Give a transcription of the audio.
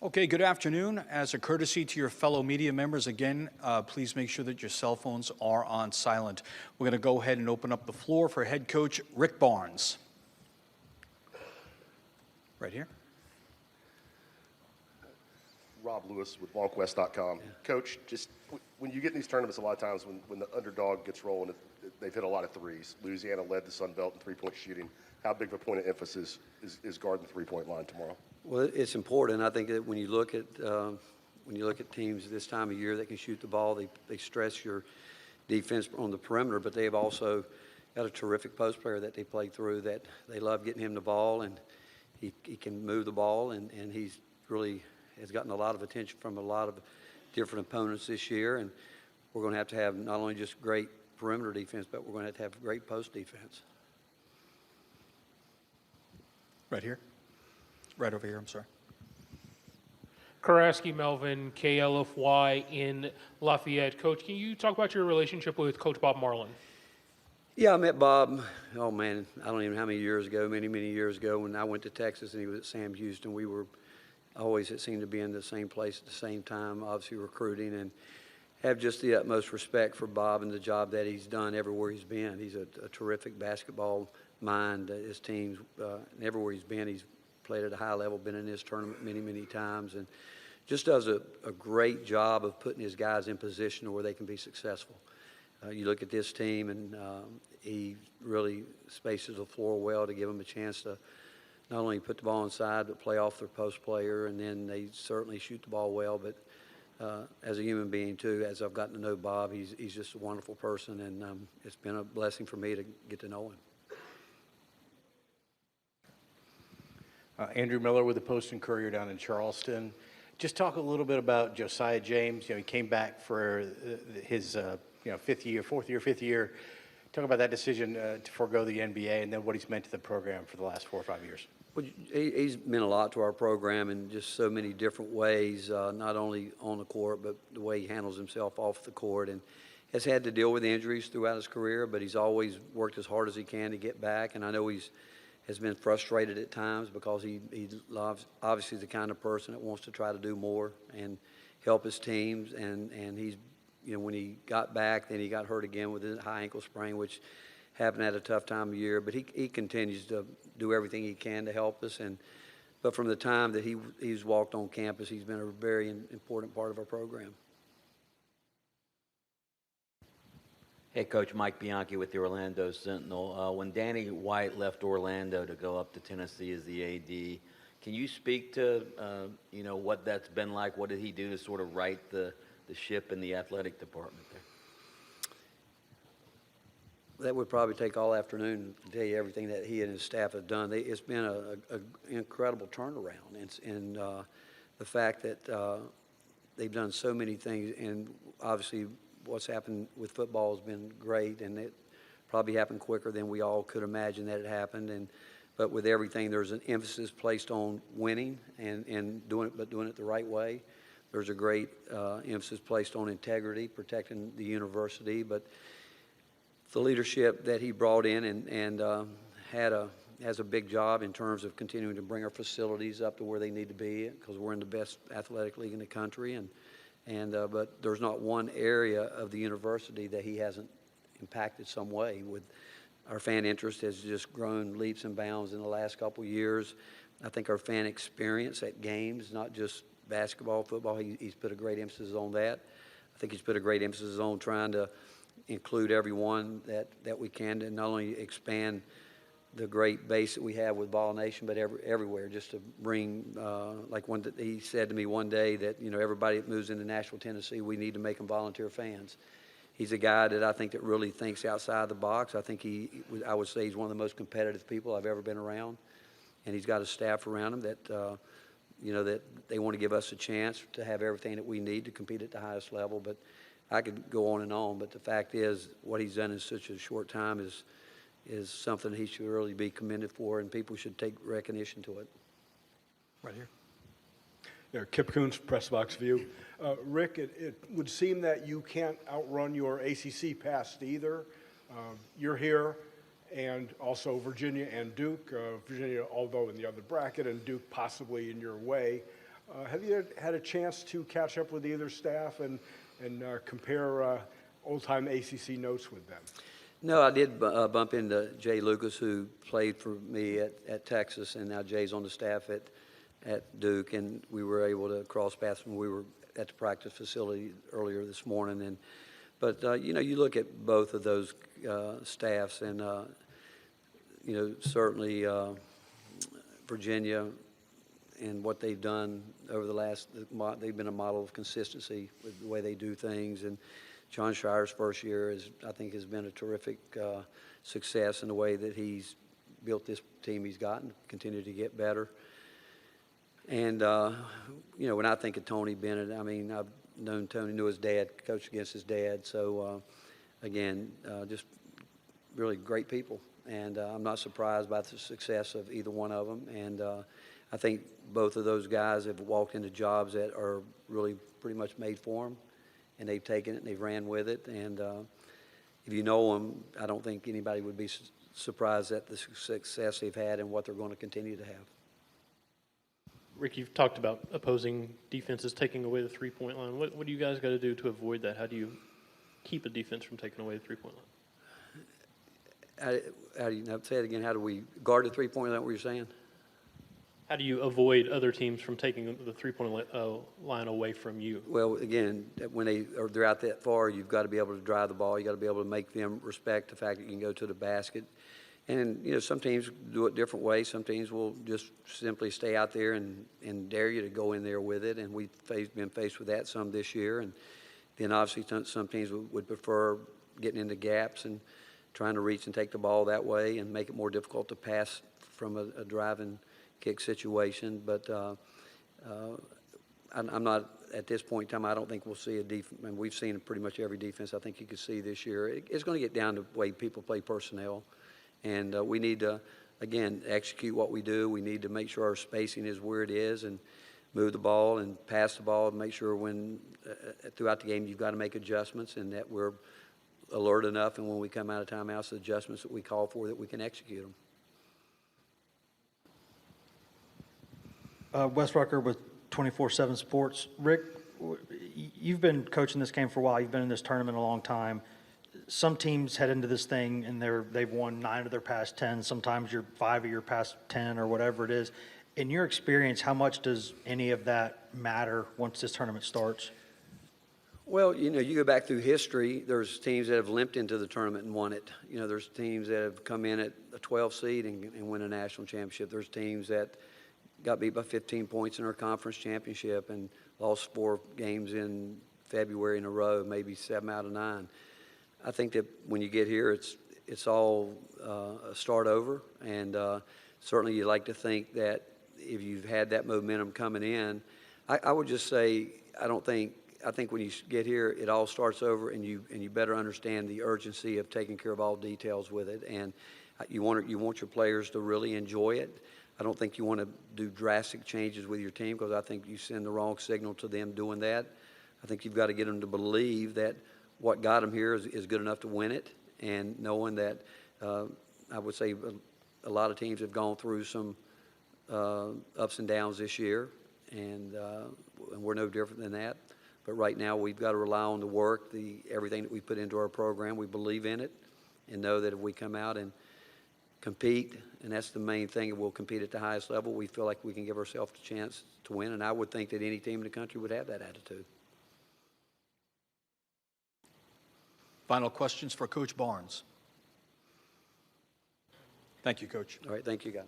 Okay, good afternoon. As a courtesy to your fellow media members, again, please make sure that your cell phones are on silent. We're going to go ahead and open up the floor for head coach Rick Barnes. Right here. Rob Lewis with WonkWest.com. Yeah. Coach, just when you get in these tournaments, a lot of times when the underdog gets rolling, they've hit a lot of threes. Louisiana led the Sun Belt in three-point shooting. How big of a point of emphasis is guarding the three-point line tomorrow? Well, it's important. I think that when you look at teams this time of year that can shoot the ball, they stress your defense on the perimeter, but they've also got a terrific post player that they play through that they love getting him the ball, and he can move the ball, and he's really has gotten a lot of attention from a lot of different opponents this year. And we're going to have not only just great perimeter defense, but we're going to have great post defense. Right here. Right over here, I'm sorry. Karaski Melvin, KLFY in Lafayette. Coach, can you talk about your relationship with Coach Bob Marlin? Yeah, I met Bob, oh man, I don't even know how many years ago, many years ago when I went to Texas and he was at Sam Houston. We were always, it seemed to be in the same place at the same time, obviously recruiting, and have just the utmost respect for Bob and the job that he's done everywhere he's been. He's a terrific basketball mind. His teams, and everywhere he's been, he's played at a high level, been in this tournament many times, and just does a great job of putting his guys in position where they can be successful. You look at this team, and he really spaces the floor well to give them a chance to not only put the ball inside, but play off their post player, and then they certainly shoot the ball well. But as a human being, too, as I've gotten to know Bob, he's just a wonderful person, and it's been a blessing for me to get to know him. Andrew Miller with the Post and Courier down in Charleston. Just talk a little bit about Josiah James. He came back for his fifth year. Talk about that decision to forego the NBA and then what he's meant to the program for the last 4 or 5 years. Well, he's meant a lot to our program in just so many different ways, not only on the court, but the way he handles himself off the court, and has had to deal with injuries throughout his career, but he's always worked as hard as he can to get back. And I know has been frustrated at times because he loves, obviously, the kind of person that wants to try to do more and help his teams. And he's, when he got back, then he got hurt again with a high ankle sprain, which happened at a tough time of year. But he continues to do everything he can to help us. But from the time that he's walked on campus, he's been a very important part of our program. Hey, Coach, Mike Bianchi with the Orlando Sentinel. When Danny White left Orlando to go up to Tennessee as the AD, can you speak to, what that's been like? What did he do to sort of right the ship in the athletic department there? That would probably take all afternoon to tell you everything that he and his staff have done. It's been an incredible turnaround, and the fact that they've done so many things, and obviously what's happened with football has been great, and it probably happened quicker than we all could imagine that it happened. But with everything, there's an emphasis placed on winning and doing it the right way. There's a great emphasis placed on integrity, protecting the university, but the leadership that he brought in and has a big job in terms of continuing to bring our facilities up to where they need to be, because we're in the best athletic league in the country, but there's not one area of the university that he hasn't impacted some way. With our fan interest has just grown leaps and bounds in the last couple of years. I think our fan experience at games, not just basketball, football, he's put a great emphasis on that. I think he's put a great emphasis on trying to include everyone that we can, to not only expand the great base that we have with Ball Nation, but everywhere, just to bring, he said to me one day that, everybody that moves into Nashville, Tennessee, we need to make them volunteer fans. He's a guy that I think that really thinks outside the box. I think I would say he's one of the most competitive people I've ever been around, and he's got a staff around him that, that they want to give us a chance to have everything that we need to compete at the highest level. But I could go on and on, but the fact is what he's done in such a short time is something he should really be commended for, and people should take recognition to it. Right here. Yeah, Kip Coons, Press Box View. Rick, it would seem that you can't outrun your ACC past either. You're here, and also Virginia and Duke. Virginia, although in the other bracket, and Duke possibly in your way. Have you had a chance to catch up with either staff and compare old-time ACC notes with them? No, I did bump into Jay Lucas, who played for me at Texas, and now Jay's on the staff at Duke, and we were able to cross paths when we were at the practice facility earlier this morning. But you look at both of those staffs, and certainly Virginia and what they've done over they've been a model of consistency with the way they do things. And John Shire's first year, I think, has been a terrific success in the way that he's built this team he's gotten, continued to get better. And, when I think of Tony Bennett, I mean, I've known Tony, knew his dad, coached against his dad. So, again, just really great people. And I'm not surprised by the success of either one of them. And I think both of those guys have walked into jobs that are really pretty much made for them. And they've taken it and they've ran with it. And if you know them, I don't think anybody would be surprised at the success they've had and what they're going to continue to have. Rick, you've talked about opposing defenses taking away the three-point line. What do you guys got to do to avoid that? How do you keep a defense from taking away the three-point line? How do you say it again? How do we guard the three-point line? What you're saying? How do you avoid other teams from taking the three-point line away from you? Well, again, when they're out that far, you've got to be able to drive the ball. You got to be able to make them respect the fact that you can go to the basket. And some teams do it different ways. Some teams will just simply stay out there and dare you to go in there with it. And we've been faced with that some this year. And then obviously some teams would prefer getting into gaps and trying to reach and take the ball that way and make it more difficult to pass from a driving kick situation. But I'm not, at this point in time, I don't think we'll see a defense. I mean, we've seen pretty much every defense I think you could see this year. It's going to get down to the way people play personnel. And we need to, again, execute what we do. We need to make sure our spacing is where it is and move the ball and pass the ball and make sure throughout the game you've got to make adjustments and that we're alert enough, and when we come out of timeouts, the adjustments that we call for, that we can execute them. Wes Rucker with 24/7 Sports. Rick, you've been coaching this game for a while. You've been in this tournament a long time. Some teams head into this thing and they've won 9 of their past 10. Sometimes you're 5 of your past 10 or whatever it is. In your experience, how much does any of that matter once this tournament starts? Well, you go back through history, there's teams that have limped into the tournament and won it. There's teams that have come in at a 12 seed and win a national championship. There's teams that got beat by 15 points in our conference championship and lost 4 games in February in a row, maybe 7 out of 9. I think that when you get here, it's all a start over, and certainly you'd like to think that if you've had that momentum coming in, I would just say I think when you get here, it all starts over, and you better understand the urgency of taking care of all details with it, and you want your players to really enjoy it. I don't think you want to do drastic changes with your team because I think you send the wrong signal to them doing that. I think you've got to get them to believe that what got them here is good enough to win it, and knowing that I would say a lot of teams have gone through some ups and downs this year, and we're no different than that. But right now we've got to rely on the work, everything that we put into our program. We believe in it and know that if we come out and compete, and that's the main thing, and we'll compete at the highest level, we feel like we can give ourselves a chance to win, and I would think that any team in the country would have that attitude. Final questions for Coach Barnes. Thank you, Coach. All right, thank you, guys.